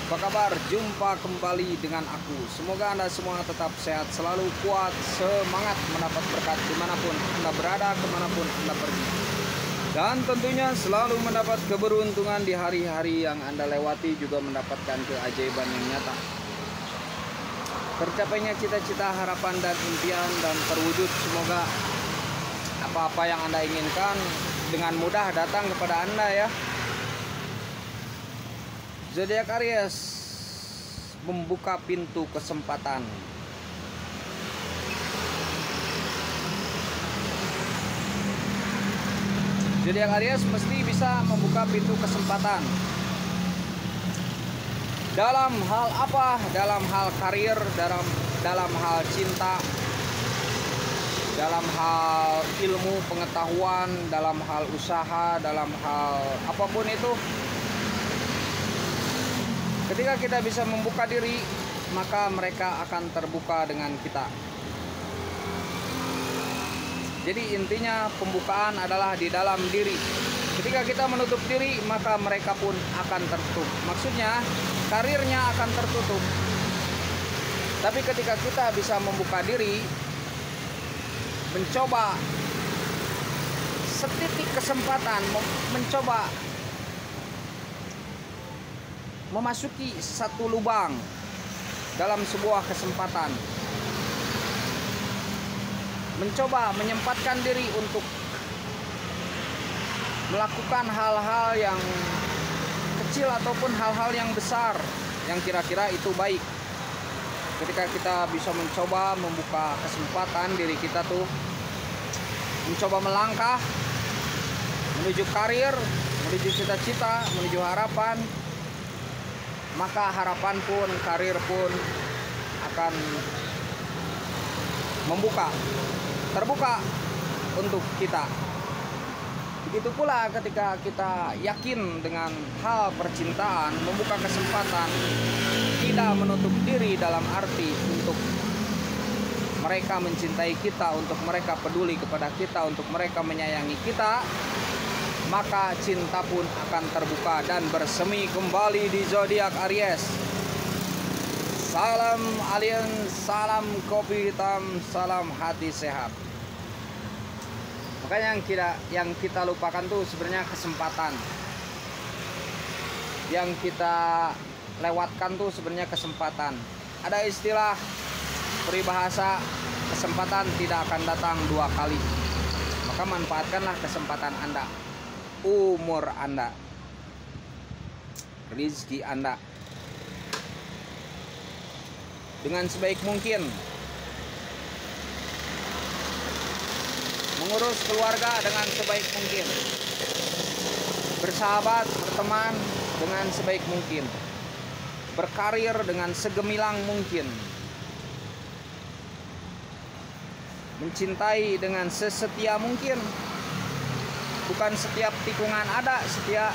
Apa kabar? Jumpa kembali dengan aku. Semoga Anda semua tetap sehat, selalu kuat, semangat mendapat berkat dimanapun Anda berada, kemanapun Anda pergi. Dan tentunya selalu mendapat keberuntungan di hari-hari yang Anda lewati, juga mendapatkan keajaiban yang nyata. Tercapainya cita-cita, harapan, dan impian, dan terwujud semoga apa-apa yang Anda inginkan dengan mudah datang kepada Anda ya. Zodiak Aries membuka pintu kesempatan. Zodiak Aries mesti bisa membuka pintu kesempatan. Dalam hal apa? Dalam hal karir, dalam hal cinta, dalam hal ilmu pengetahuan, dalam hal usaha, dalam hal apapun itu. Ketika kita bisa membuka diri, maka mereka akan terbuka dengan kita. Jadi intinya pembukaan adalah di dalam diri. Ketika kita menutup diri, maka mereka pun akan tertutup. Maksudnya karirnya akan tertutup. Tapi ketika kita bisa membuka diri, mencoba setitik kesempatan, mencoba memasuki satu lubang dalam sebuah kesempatan, mencoba menyempatkan diri untuk melakukan hal-hal yang kecil ataupun hal-hal yang besar yang kira-kira itu baik. Ketika kita bisa mencoba membuka kesempatan diri kita tuh, mencoba melangkah menuju karir, menuju cita-cita, menuju harapan, maka harapan pun, karir pun akan terbuka untuk kita. Begitu pula ketika kita yakin dengan hal percintaan, membuka kesempatan, tidak menutup diri dalam arti untuk mereka mencintai kita, untuk mereka peduli kepada kita, untuk mereka menyayangi kita, maka cinta pun akan terbuka dan bersemi kembali di zodiak Aries. Salam alien, salam kopi hitam, salam hati sehat. Makanya yang kita lupakan tuh sebenarnya kesempatan. Yang kita lewatkan tuh sebenarnya kesempatan. Ada istilah peribahasa, kesempatan tidak akan datang dua kali. Maka manfaatkanlah kesempatan Anda, umur Anda, rezeki Anda dengan sebaik mungkin. Mengurus keluarga dengan sebaik mungkin. Bersahabat, berteman dengan sebaik mungkin. Berkarir dengan segemilang mungkin. Mencintai dengan sesetia mungkin. Bukan setiap tikungan ada setia.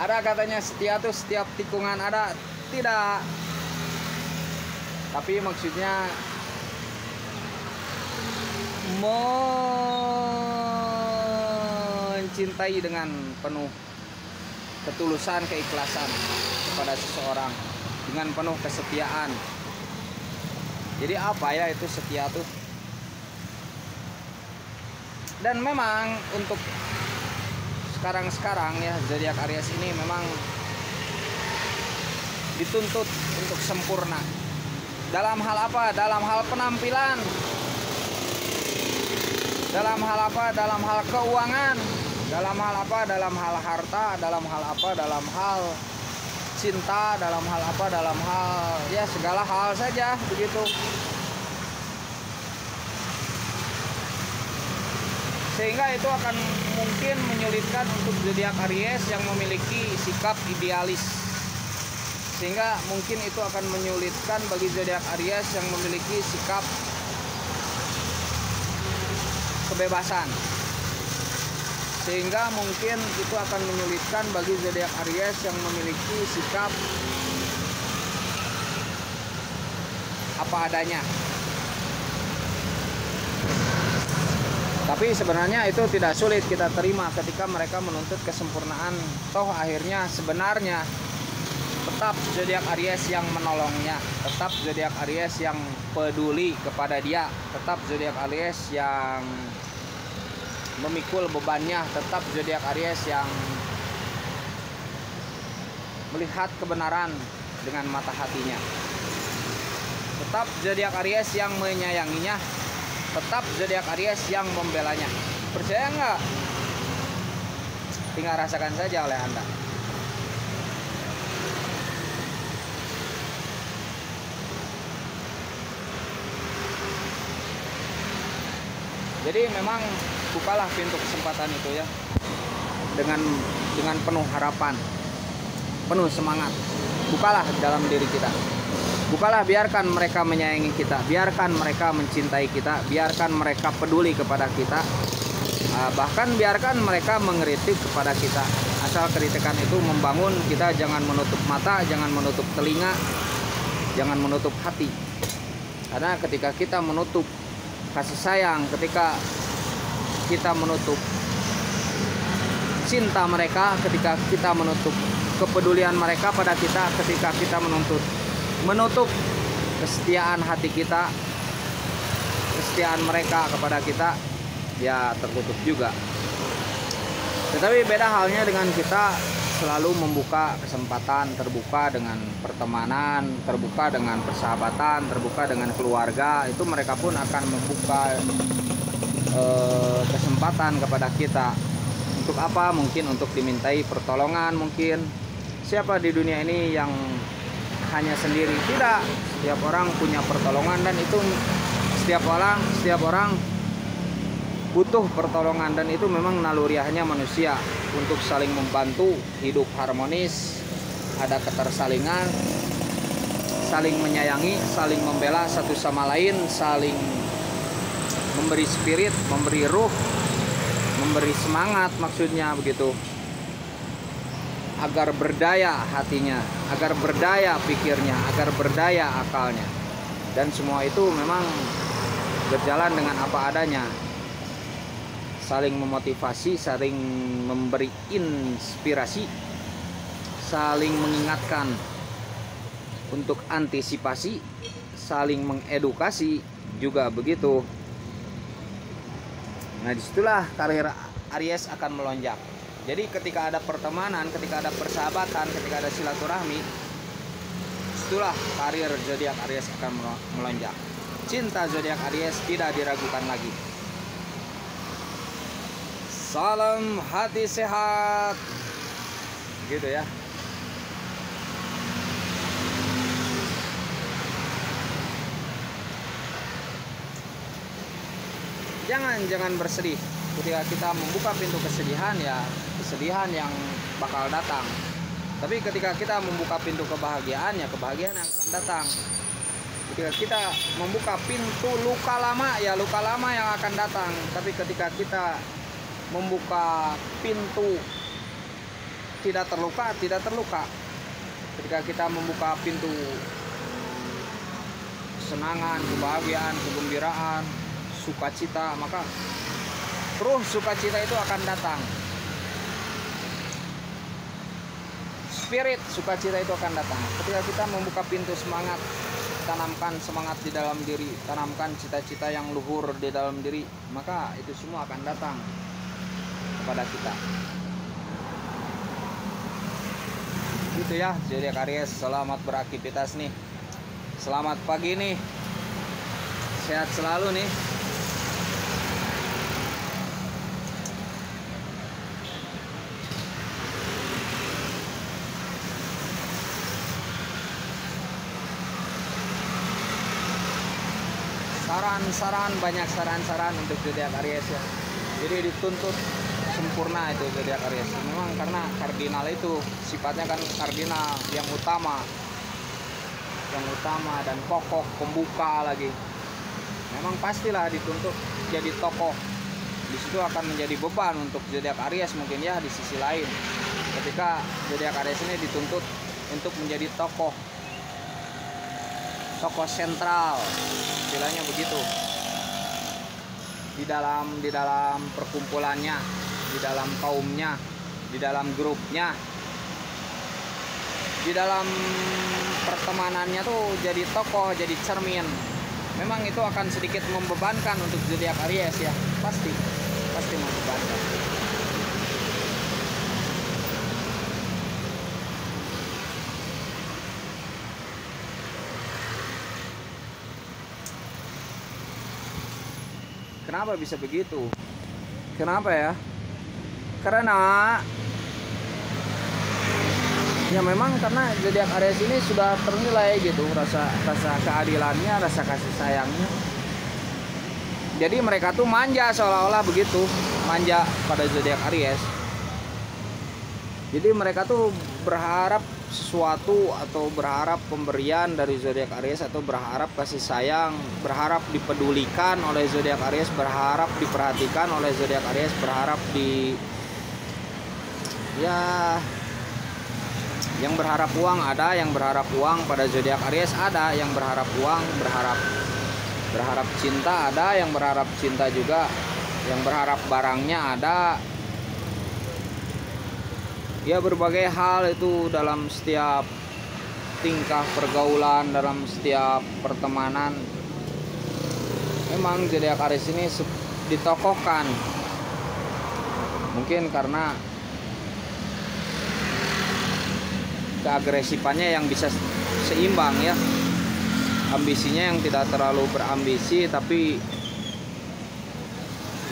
Ada katanya setia tuh setiap tikungan ada. Tidak. Tapi maksudnya mencintai dengan penuh ketulusan, keikhlasan kepada seseorang, dengan penuh kesetiaan. Jadi apa ya itu setia tuh? Dan memang untuk sekarang ya, zodiak Aries ini memang dituntut untuk sempurna. Dalam hal apa? Dalam hal penampilan. Dalam hal apa? Dalam hal keuangan. Dalam hal apa? Dalam hal harta. Dalam hal apa? Dalam hal cinta. Dalam hal apa? Dalam hal ya segala hal saja begitu. Sehingga itu akan mungkin menyulitkan untuk zodiak Aries yang memiliki sikap idealis. Sehingga mungkin itu akan menyulitkan bagi zodiak Aries yang memiliki sikap kebebasan. Sehingga mungkin itu akan menyulitkan bagi zodiak Aries yang memiliki sikap apa adanya. Tapi sebenarnya itu tidak sulit kita terima ketika mereka menuntut kesempurnaan. Toh akhirnya sebenarnya tetap zodiak Aries yang menolongnya, tetap zodiak Aries yang peduli kepada dia, tetap zodiak Aries yang memikul bebannya, tetap zodiak Aries yang melihat kebenaran dengan mata hatinya, tetap zodiak Aries yang menyayanginya, tetap zodiak Aries yang membelanya. Percaya nggak? Tinggal rasakan saja oleh Anda. Jadi memang bukalah pintu kesempatan itu ya, dengan penuh harapan, penuh semangat. Bukalah dalam diri kita. Bukalah, biarkan mereka menyayangi kita, biarkan mereka mencintai kita, biarkan mereka peduli kepada kita, bahkan biarkan mereka mengkritik kepada kita. Asal kritikan itu membangun, kita jangan menutup mata, jangan menutup telinga, jangan menutup hati. Karena ketika kita menutup kasih sayang, ketika kita menutup cinta mereka, ketika kita menutup kepedulian mereka pada kita, ketika kita menutup kesetiaan hati kita, kesetiaan mereka kepada kita, ya tertutup juga. Tetapi beda halnya dengan kita selalu membuka kesempatan, terbuka dengan pertemanan, terbuka dengan persahabatan, terbuka dengan keluarga. Itu mereka pun akan membuka kesempatan kepada kita. Untuk apa? Mungkin untuk dimintai pertolongan. Mungkin siapa di dunia ini yang hanya sendiri? Tidak. Setiap orang punya pertolongan, dan itu setiap orang butuh pertolongan, dan itu memang naluriahnya manusia untuk saling membantu, hidup harmonis, ada ketersalingan, saling menyayangi, saling membela satu sama lain, saling memberi spirit, memberi ruh, memberi semangat, maksudnya begitu, agar berdaya hatinya, agar berdaya pikirnya, agar berdaya akalnya. Dan semua itu memang berjalan dengan apa adanya, saling memotivasi, saling memberi inspirasi, saling mengingatkan untuk antisipasi, saling mengedukasi juga begitu. Nah, disitulah karir Aries akan melonjak. Jadi ketika ada pertemanan, ketika ada persahabatan, ketika ada silaturahmi, disitulah karir zodiak Aries akan melonjak. Cinta zodiak Aries tidak diragukan lagi. Salam hati sehat, gitu ya. Jangan bersedih ketika kita membuka pintu kesedihan, ya kesedihan yang bakal datang. Tapi ketika kita membuka pintu kebahagiaan, ya kebahagiaan yang akan datang. Ketika kita membuka pintu luka lama, ya luka lama yang akan datang. Tapi ketika kita membuka pintu tidak terluka, tidak terluka. Ketika kita membuka pintu kesenangan, kebahagiaan, kegembiraan, sukacita, maka terus sukacita itu akan datang. Spirit sukacita itu akan datang. Ketika kita membuka pintu semangat, tanamkan semangat di dalam diri, tanamkan cita-cita yang luhur di dalam diri, maka itu semua akan datang kepada kita. Gitu ya, zodiak Aries, selamat beraktivitas nih. Selamat pagi nih. Sehat selalu nih. Saran-saran, banyak saran-saran untuk zodiak Aries ya. Jadi dituntut sempurna itu zodiak Aries. Memang karena kardinal itu sifatnya kan kardinal yang utama dan pokok, pembuka lagi. Memang pastilah dituntut jadi tokoh. Di situ akan menjadi beban untuk zodiak Aries mungkin ya di sisi lain. Ketika zodiak Aries ini dituntut untuk menjadi tokoh sentral, istilahnya begitu. di dalam perkumpulannya, di dalam kaumnya, di dalam grupnya, di dalam pertemanannya tuh jadi tokoh, jadi cermin. Memang itu akan sedikit membebankan untuk zodiak Aries ya, pasti membebankan. Kenapa bisa begitu? Kenapa ya? Karena ya memang karena zodiak Aries ini sudah ternilai gitu rasa keadilannya, rasa kasih sayangnya. Jadi mereka tuh manja, seolah-olah begitu, manja pada zodiak Aries. Jadi mereka tuh berharap sesuatu atau berharap pemberian dari zodiak Aries, atau berharap kasih sayang, berharap dipedulikan oleh zodiak Aries, berharap diperhatikan oleh zodiak Aries, berharap yang berharap uang ada, yang berharap uang pada zodiak Aries ada, yang berharap uang, berharap cinta ada, yang berharap cinta juga, yang berharap barangnya ada. Ya berbagai hal itu dalam setiap tingkah pergaulan, dalam setiap pertemanan. Memang zodiak Aries ini ditokohkan. Mungkin karena keagresifannya yang bisa seimbang ya. Ambisinya yang tidak terlalu berambisi, tapi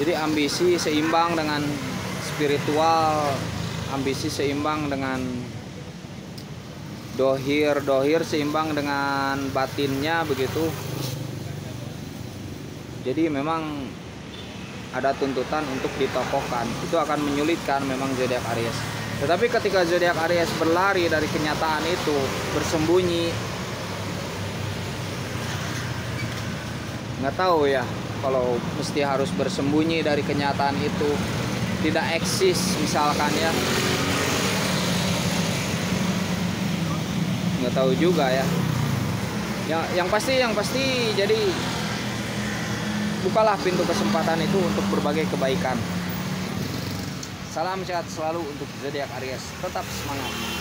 jadi ambisi seimbang dengan spiritual, ambisi seimbang dengan dohir seimbang dengan batinnya begitu. Jadi memang ada tuntutan untuk ditokohkan. Itu akan menyulitkan memang zodiak Aries. Tetapi ketika zodiak Aries berlari dari kenyataan itu, bersembunyi, nggak tahu ya kalau mesti harus bersembunyi dari kenyataan itu, tidak eksis misalkan ya, nggak tahu juga ya. Yang pasti jadi bukalah pintu kesempatan itu untuk berbagai kebaikan. Salam sehat selalu untuk zodiak Aries, tetap semangat.